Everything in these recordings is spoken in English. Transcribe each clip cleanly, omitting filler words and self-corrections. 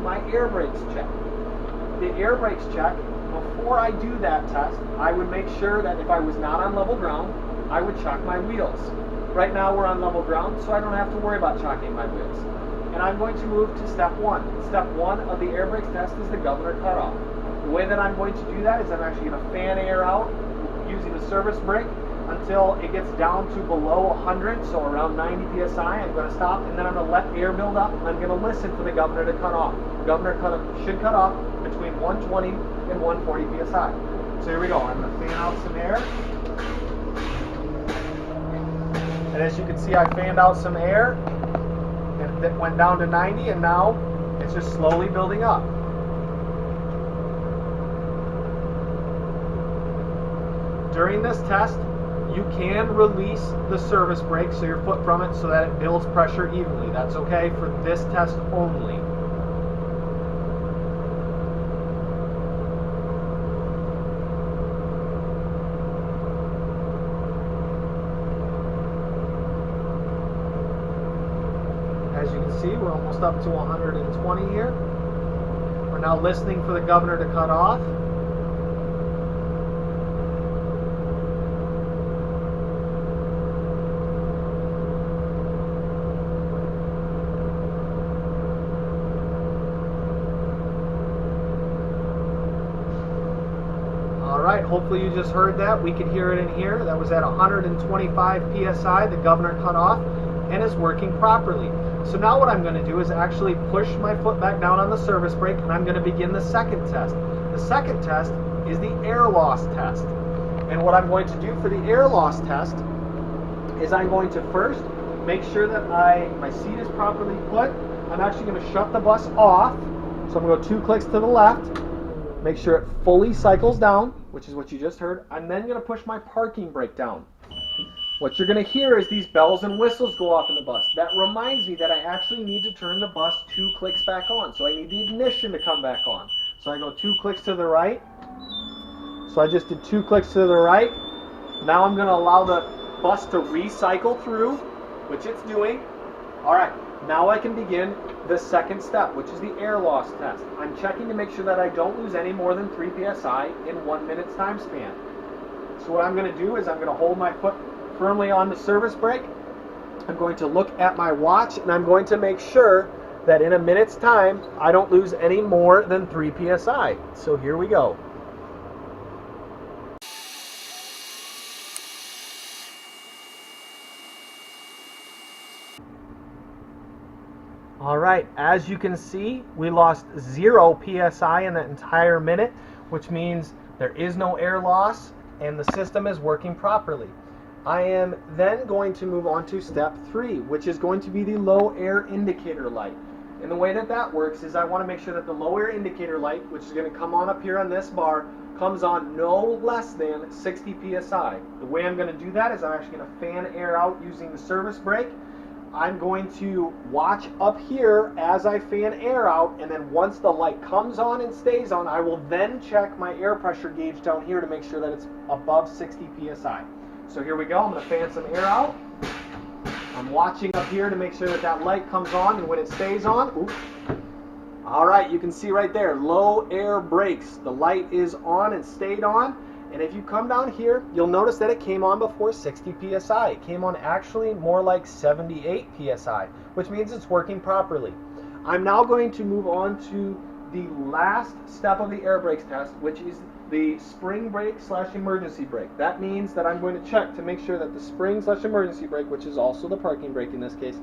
my air brakes check. The air brakes check, before I do that test, I would make sure that if I was not on level ground, I would chock my wheels. Right now we're on level ground, so I don't have to worry about chocking my wheels. And I'm going to move to step one. Step one of the air brakes test is the governor cutoff. The way that I'm going to do that is I'm actually going to fan air out using the service brake until it gets down to below 100, so around 90 psi. I'm going to stop, and then I'm going to let air build up, and I'm going to listen for the governor to cut off. The governor should cut off between 120 and 140 psi. So here we go. I'm going to fan out some air. And as you can see, I fanned out some air, and it went down to 90, and now it's just slowly building up. During this test, you can release the service brake, so your foot from it, so that it builds pressure evenly. That's okay for this test only. As you can see, we're almost up to 120 here. We're now listening for the governor to cut off. Alright, hopefully you just heard that. We could hear it in here. That was at 125 psi. The governor cut off and is working properly. So now what I'm going to do is actually push my foot back down on the service brake, and I'm going to begin the second test. The second test is the air loss test. And what I'm going to do for the air loss test is I'm going to first make sure that my seat is properly put. I'm actually going to shut the bus off. So I'm going to go 2 clicks to the left. Make sure it fully cycles down, which is what you just heard. I'm then going to push my parking brake down. What you're going to hear is these bells and whistles go off in the bus. That reminds me that I actually need to turn the bus 2 clicks back on. So I need the ignition to come back on. So I go 2 clicks to the right. So I just did 2 clicks to the right. Now I'm going to allow the bus to recycle through, which it's doing. All right, now I can begin the second step, which is the air loss test. I'm checking to make sure that I don't lose any more than 3 psi in 1 minute's time span. So what I'm going to do is I'm going to hold my foot firmly on the service brake. I'm going to look at my watch, and I'm going to make sure that in a minute's time I don't lose any more than 3 psi. So here we go. Alright, as you can see, we lost 0 psi in that entire minute, which means there is no air loss and the system is working properly. I am then going to move on to step 3, which is going to be the low air indicator light. And the way that that works is I want to make sure that the low air indicator light, which is going to come on up here on this bar, comes on no less than 60 psi. The way I'm going to do that is I'm actually going to fan air out using the service brake. I'm going to watch up here as I fan air out, and then once the light comes on and stays on, I will then check my air pressure gauge down here to make sure that it's above 60 psi. So here we go. I'm going to fan some air out. I'm watching up here to make sure that that light comes on, and when it stays on, oops. All right, you can see right there, low air brakes. The light is on and stayed on. And if you come down here, you'll notice that it came on before 60 psi. It came on actually more like 78 psi, which means it's working properly. I'm now going to move on to the last step of the air brakes test, which is the spring brake / emergency brake. That means that I'm going to check to make sure that the spring / emergency brake, which is also the parking brake in this case,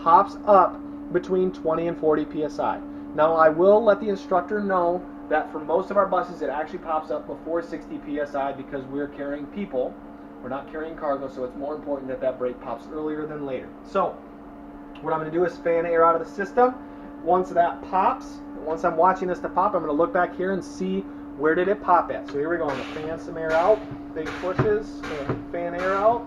pops up between 20 and 40 psi. Now I will let the instructor know that for most of our buses it actually pops up before 60 psi because we're carrying people. We're not carrying cargo, so it's more important that that brake pops earlier than later. So what I'm going to do is fan air out of the system. Once that pops, once I'm watching this to pop, I'm going to look back here and see where did it pop at. So here we go. I'm going to fan some air out. Big pushes. Fan air out.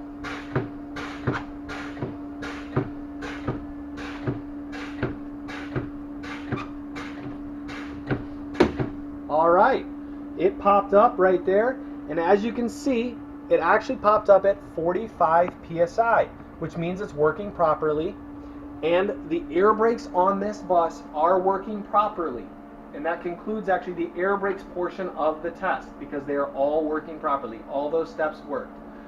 All right, it popped up right there, and as you can see, it actually popped up at 45 psi, which means it's working properly. And the air brakes on this bus are working properly. And that concludes actually the air brakes portion of the test because they are all working properly. All those steps worked.